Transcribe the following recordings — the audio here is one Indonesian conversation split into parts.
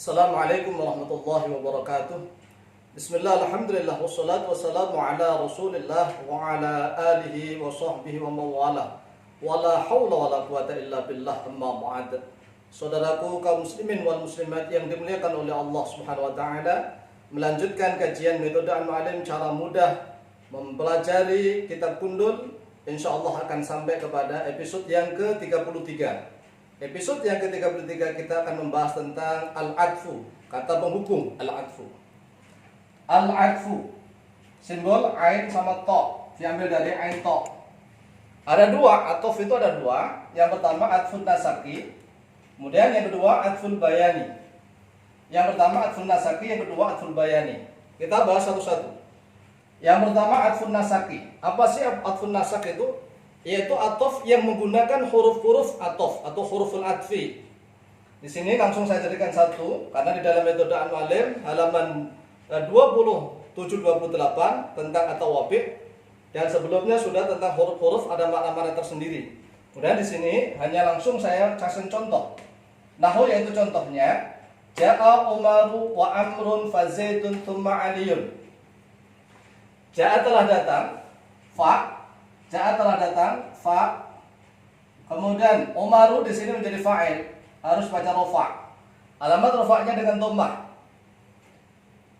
Assalamualaikum warahmatullahi wabarakatuh. Bismillah, alhamdulillah, wassalatu wassalamu ala rasulillah wa ala alihi wa sahbihi wa mawala wa la hawla wa la quwata illa billah, amma ba'd. Saudaraku kaum muslimin wal muslimat yang dimuliakan oleh Allah subhanahu wa ta'ala, melanjutkan kajian metode Al-Mu'allim cara mudah mempelajari kitab Kundul. InsyaAllah akan sampai kepada episode yang ke-33. Episode yang ke-33 kita akan membahas tentang al-adfu, kata penghubung al-adfu. Al-adfu, simbol ain sama to, diambil dari ain to. Ada dua, atof itu ada dua. Yang pertama adfun nasaki, kemudian yang kedua adful bayani. Yang pertama adfun nasaki, yang kedua adful bayani. Kita bahas satu-satu. Yang pertama adfun nasaki. Apa sih adfun nasak itu? Yaitu atof yang menggunakan huruf-huruf atof atau huruful adfi. Di sini langsung saya jadikan satu, karena di dalam metode Al-Mu'allim halaman 27-28 tentang at-tawabi', dan sebelumnya sudah tentang huruf-huruf ada makna-makna tersendiri. Kemudian di sini hanya langsung saya kasih contoh. Nahwu yaitu contohnya Ja'a Umaru wa Amrun fa Zaidun thumma Aliyun. Ja'a telah datang, fa. Ja'a telah datang, fa. Kemudian Umaru di sini menjadi fa'il, harus baca rafa. Alamat rafa'nya dengan dhammah.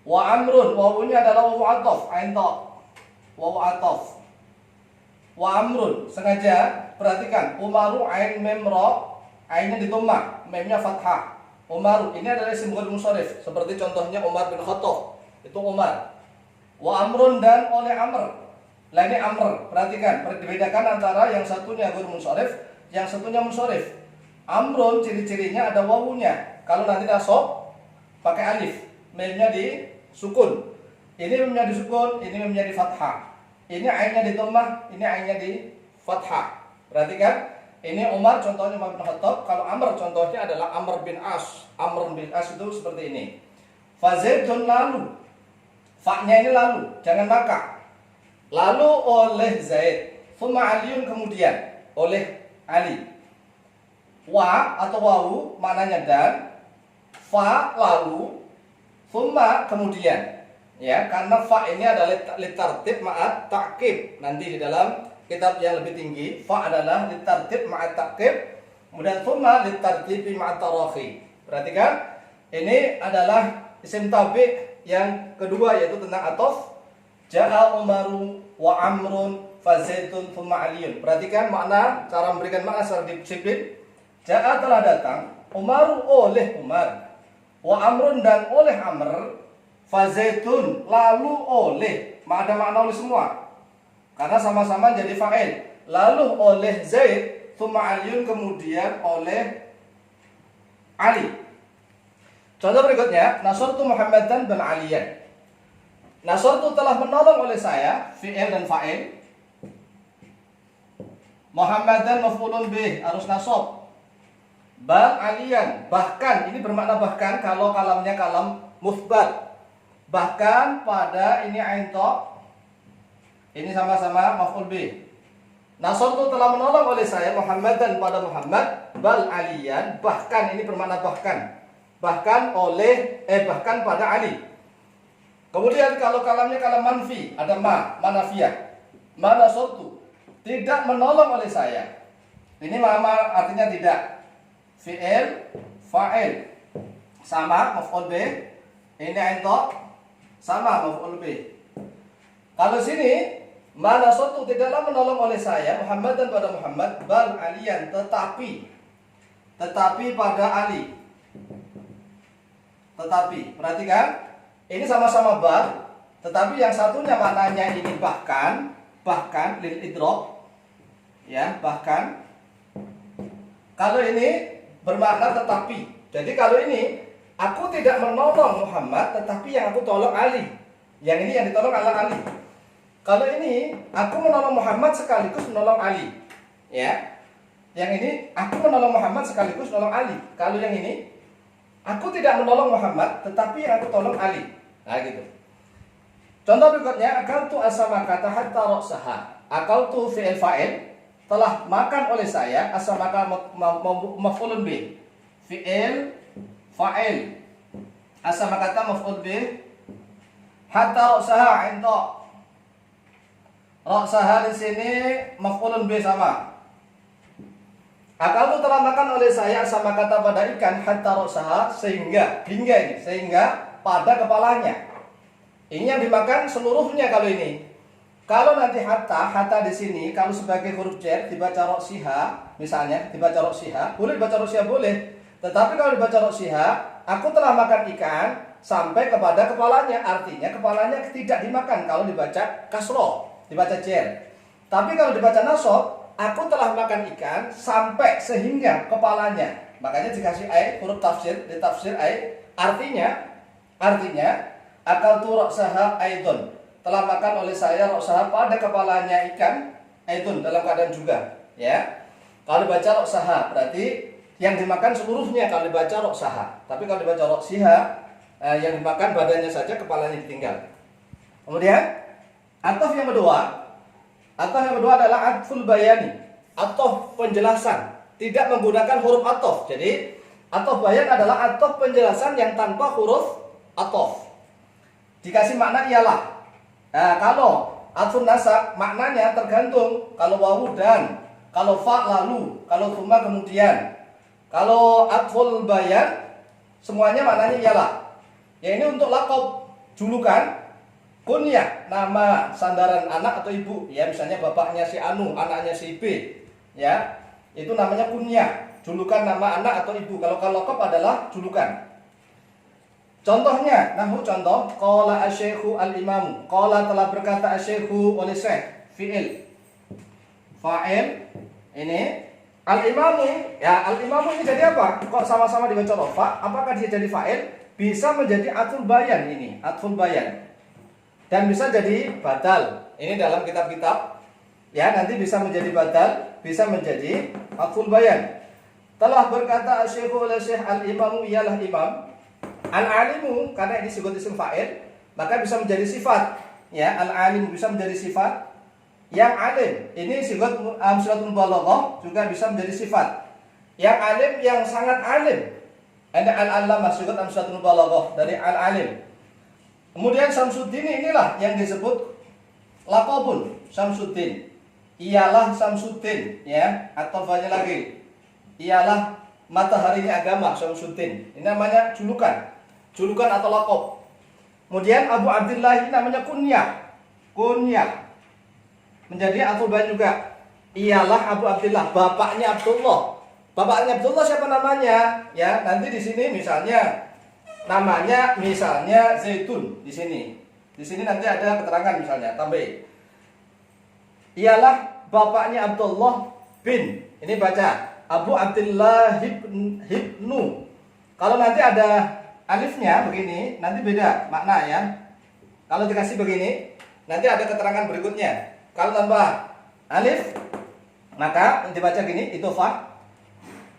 Wa Amrun, wawunya adalah wawu ataf, ain ta. Wawu ataf. Wa Amrun, sengaja perhatikan, Umaru ain mem ra, ainnya di dhammah, memnya fathah. Umaru ini adalah simbol munsharif, seperti contohnya Umar bin Khattab, itu Umar. Wa Amrun, dan oleh Amr. Lah ini Amr, perhatikan, dibedakan antara yang satunya ghairu munsharif, yang satunya munsharif. Amrun ciri-cirinya ada wawunya. Kalau nanti nasab pakai alif, memnya di sukun. Ini memnya di sukun, ini memnya di fathah. Ini ainnya di dhammah, ini ainnya di fathah. Perhatikan, ini Umar contohnya Umar bin Khattab, kalau Amr contohnya adalah Amr bin As. Amr bin As itu seperti ini. Fa Zaidun, lalu. Fa-nya ini lalu, jangan maka. Lalu oleh Zaid, thumma Aliyun, kemudian oleh Ali. Wa atau wawu maknanya dan, fa lalu, thumma kemudian. Ya, karena fa ini adalah litartib ma'at ta'qib. Nanti di dalam kitab yang lebih tinggi, fa adalah litartib ma'at ta'qib, kemudian thumma litartibi ma'at tarakhi. Perhatikan, ini adalah isim tabi' yang kedua, yaitu tentang atof. Ja'a Umaru wa Amrun fa Zaidun thumma Aliyun. Perhatikan makna, cara memberikan makna secara disiplin. Ja'a telah datang, Umaru oleh Umar, wa Amrun dan oleh Amr, fa Zaidun lalu oleh, ada makna oleh semua, karena sama-sama jadi fa'il. Lalu oleh Zaid, thumma Aliyun, kemudian oleh Ali. Contoh berikutnya, nasartu Muhammadan bin Aliyan. Nasartu telah menolong oleh saya, fi'il dan fa'il. Muhammadan maf'ulun bih, harus nasab. Bal aliyan, bahkan, ini bermakna bahkan kalau kalamnya kalam muthbat. Bahkan pada ini ain ta, ini sama-sama maf'ul bih. Nasartu telah menolong oleh saya Muhammadan pada Muhammad, bal aliyan, bahkan, ini bermakna bahkan. Bahkan oleh, bahkan pada Ali. Kemudian kalau kalamnya kalam manfi, ada manafiyah. Mana suatu tidak menolong oleh saya. Ini ma artinya tidak. Fi'il, fa'il, sama maf'ul bih. Ini ainta, sama maf'ul bih. Kalau sini mana suatu tidaklah menolong oleh saya Muhammad dan pada Muhammad, bal aliyan, tetapi pada Ali. Tetapi, perhatikan. Ini sama-sama bab, tetapi yang satunya maknanya ini bahkan lil idrok, ya, bahkan. Kalau ini bermakna tetapi. Jadi kalau ini aku tidak menolong Muhammad, tetapi yang aku tolong Ali. Yang ini yang ditolong adalah Ali. Kalau ini aku menolong Muhammad sekaligus menolong Ali, ya. Yang ini aku menolong Muhammad sekaligus menolong Ali. Kalau yang ini aku tidak menolong Muhammad, tetapi yang aku tolong Ali. Nah gitu. Contoh berikutnya, akaltu as-samaka hatta ra'saha. Akaltu fi'il fa'il, telah makan oleh saya, as-samaka maf'ulun bih. Fi'il fa'il. As-sama kata maf'ul bih. Hatta ra'saha inta. Ra'saha di sini maf'ulun bih sama. Akaltu telah makan oleh saya sama kata pada ikan hatta ra'saha sehingga ini sehingga pada kepalanya. Ini yang dimakan seluruhnya kalau ini. Kalau nanti hatta di sini kalau sebagai huruf jar dibaca ra'siha, misalnya dibaca ra'siha, boleh dibaca ra'siha boleh. Tetapi kalau dibaca ra'siha, aku telah makan ikan sampai kepada kepalanya, artinya kepalanya tidak dimakan kalau dibaca kasroh, dibaca jar. Tapi kalau dibaca nasab, aku telah makan ikan sampai sehingga kepalanya. Makanya dikasih ai huruf tafsir, ditafsir ai artinya akaltu ra'saha aidon. Telah makan oleh saya ra'saha pada kepalanya ikan aidon dalam keadaan juga, ya. Kalau dibaca ra'saha berarti yang dimakan seluruhnya kalau dibaca ra'saha. Tapi kalau dibaca ra'siha yang dimakan badannya saja, kepalanya ditinggal. Kemudian ataf yang kedua adalah atful bayani, ataf penjelasan, tidak menggunakan huruf ataf. Jadi ataf bayan adalah ataf penjelasan yang tanpa huruf ataf. Dikasih makna ialah. Nah, kalau atfun nasab maknanya tergantung. Kalau wawu dan, kalau fa lalu, kalau thumma kemudian. Kalau atful bayan semuanya maknanya ialah. Ya ini untuk laqab, julukan, kunyah, nama sandaran anak atau ibu, ya misalnya bapaknya si Anu, anaknya si B, ya itu namanya kunyah, julukan nama anak atau ibu. Kalau laqab adalah julukan. Contohnya, contoh, qala asy-syaikhu al-imamu, qala telah berkata asy-syaikhu oleh syekh, fi'il, fa'il, ini al-imamu, ya al-imamu ini jadi apa? Kok sama-sama dibaca rafa? Apakah dia jadi fa'il? Bisa menjadi atful bayan ini, atful bayan. Dan bisa jadi badal. Ini dalam kitab-kitab, ya nanti bisa menjadi badal, bisa menjadi atful bayan. Telah berkata asy-syaikhu oleh syekh al-imamu ialah imam. Al-alimu karena ini disebut isim fa'il, maka bisa menjadi sifat. Ya, al-alimu bisa menjadi sifat. Yang alim ini sigat amsalatul balaghah juga bisa menjadi sifat. Yang alim yang sangat alim. Ada al-allamah sigat amsalatul balaghah dari al-alim. Kemudian Samsuddin inilah yang disebut laqabun Samsuddin. Ialah Samsuddin, ya, atau banyak lagi. Ialah mataharinya agama Samsuddin. Ini namanya julukan atau laqab. Kemudian Abu Abdillah ini namanya kunyah. Menjadi atful bayan juga. Ialah Abu Abdillah, bapaknya Abdullah. Bapaknya Abdullah siapa namanya? Ya, nanti di sini misalnya namanya misalnya Zaitun di sini. Di sini nanti ada keterangan misalnya, tambah. Ialah bapaknya Abdullah bin. Ini baca Abu Abdillah hibnu. Kalau nanti ada alifnya begini, nanti beda makna ya. Kalau dikasih begini, nanti ada keterangan berikutnya. Kalau tanpa alif, maka dibaca gini, itu fa.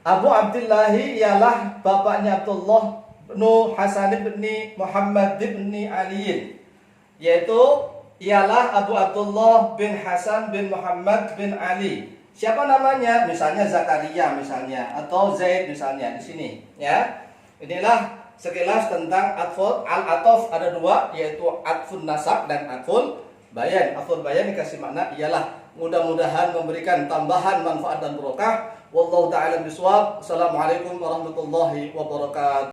Abu Abdillah ialah bapaknya Abdullah bin Hasan bin Muhammad bin Ali. Yaitu ialah Abu Abdullah bin Hasan bin Muhammad bin Ali. Siapa namanya? Misalnya Zakaria misalnya atau Zaid misalnya di sini, ya. Inilah sekilas tentang atful al-ataf, ada dua, yaitu atfun nasab dan atful bayan. Atful bayan dikasih makna ialah, mudah-mudahan memberikan tambahan manfaat dan barokah. Wallahu ta'ala bishawab. Assalamualaikum warahmatullahi wabarakatuh.